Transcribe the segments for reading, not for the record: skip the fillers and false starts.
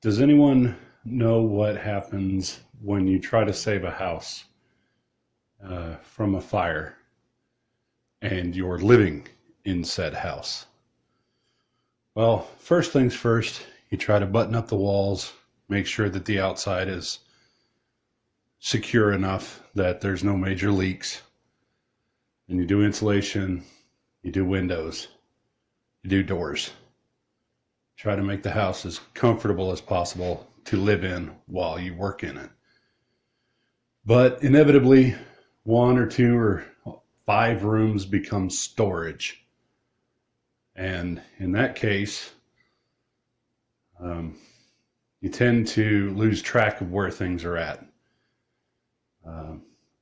Does anyone know what happens when you try to save a house from a fire and you're living in said house? Well, first things first, you try to button up the walls, make sure that the outside is secure enough that there's no major leaks. And you do insulation, you do windows, you do doors. Try to make the house as comfortable as possible to live in while you work in it. But inevitably, 1 or 2 or 5 rooms become storage. And in that case, you tend to lose track of where things are at.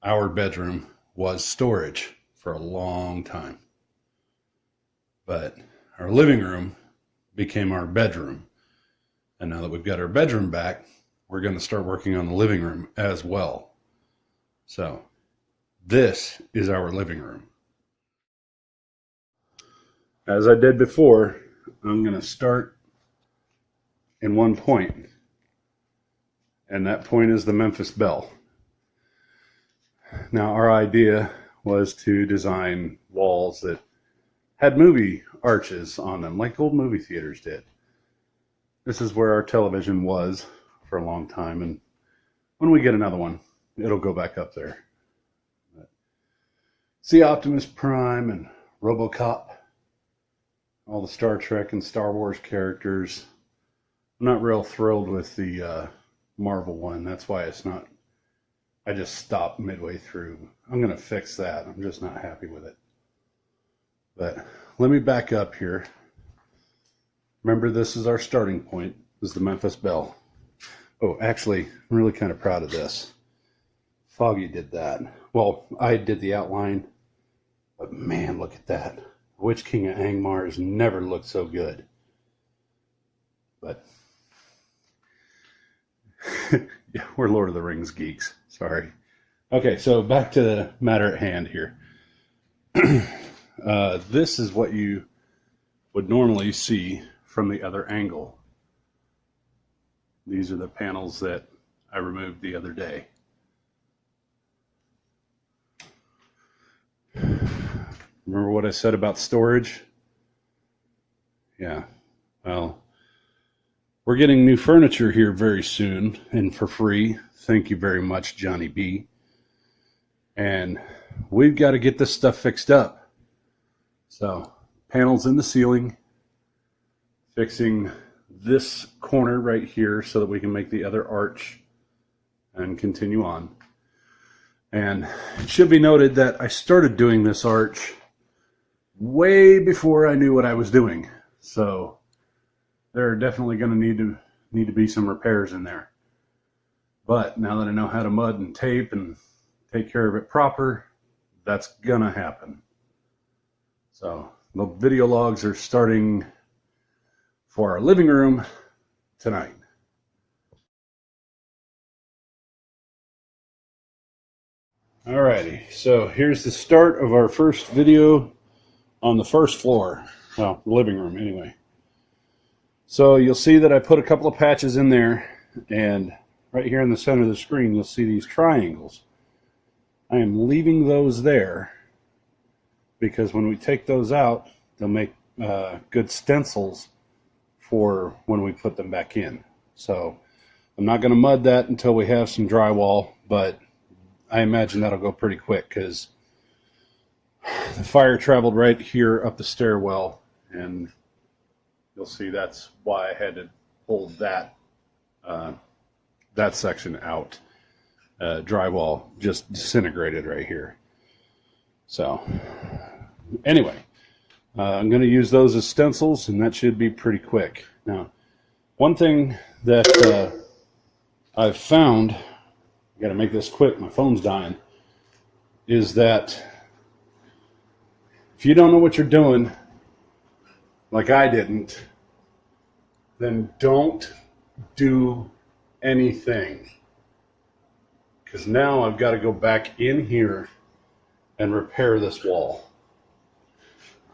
Our bedroom was storage for a long time. But our living room became our bedroom. And now that we've got our bedroom back, we're going to start working on the living room as well. So this is our living room. As I did before, I'm going to start in one point. And that point is the Memphis Belle. Now, our idea was to design walls that had movie arches on them, like old movie theaters did. This is where our television was for a long time, and when we get another one, it'll go back up there. See Optimus Prime and RoboCop, all the Star Trek and Star Wars characters. I'm not real thrilled with the Marvel one. That's why it's not. I just stopped midway through. I'm going to fix that. I'm just not happy with it. But let me back up here. Remember, this is our starting point. This is the Memphis Belle. Oh, actually, I'm really kind of proud of this. Foggy did that. Well, I did the outline. But man, look at that. Witch King of Angmar has never looked so good. But yeah, we're Lord of the Rings geeks. Sorry. Okay, so back to the matter at hand here. This is what you would normally see from the other angle. These are the panels that I removed the other day. Remember what I said about storage? Yeah, well, we're getting new furniture here very soon and for free. Thank you very much, Johnny B. And we've got to get this stuff fixed up. So, panels in the ceiling, fixing this corner right here so that we can make the other arch and continue on. And it should be noted that I started doing this arch way before I knew what I was doing. So there are definitely going to need to be some repairs in there. But now that I know how to mud and tape and take care of it proper, that's gonna happen. So the video logs are starting for our living room tonight. Alrighty, so here's the start of our first video on the first floor. Well, the living room anyway. So you'll see that I put a couple of patches in there, and right here in the center of the screen you'll see these triangles. I am leaving those there because when we take those out, they'll make good stencils for when we put them back in. So I'm not going to mud that until we have some drywall, but I imagine that'll go pretty quick because the fire traveled right here up the stairwell, and you'll see that's why I had to pull that section out. Drywall just disintegrated right here. So anyway, I'm going to use those as stencils, and that should be pretty quick. Now, one thing that I've found, I got to make this quick, my phone's dying, is that if you don't know what you're doing, like I didn't, then don't do anything. Because now I've got to go back in here and repair this wall.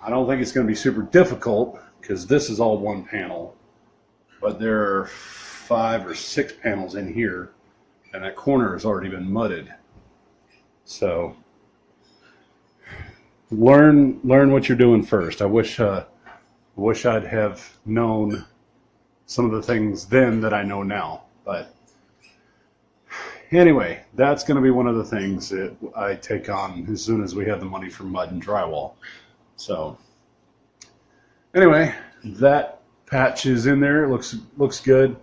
I don't think it's going to be super difficult because this is all one panel, but there are 5 or 6 panels in here, and that corner has already been mudded. So learn what you're doing first. I wish I'd have known some of the things then that I know now. But anyway, that's going to be one of the things that I take on as soon as we have the money for mud and drywall. So anyway, that patch is in there. It looks good.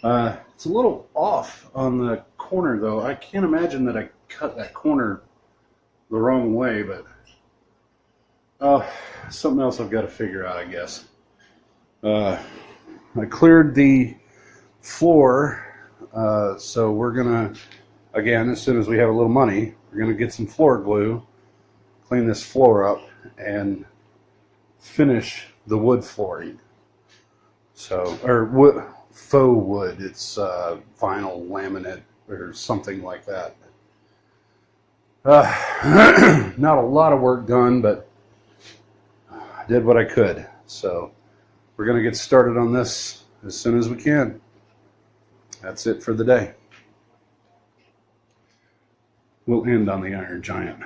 It's a little off on the corner though. I can't imagine that I cut that corner the wrong way, but something else I've got to figure out, I guess. I cleared the floor, so we're gonna, again, as soon as we have a little money, we're gonna get some floor glue, clean this floor up, and finish the wood flooring. So, or wood, faux wood, it's vinyl laminate or something like that. Not a lot of work done, but I did what I could. So we're going to get started on this as soon as we can. That's it for the day. We'll end on the Iron Giant.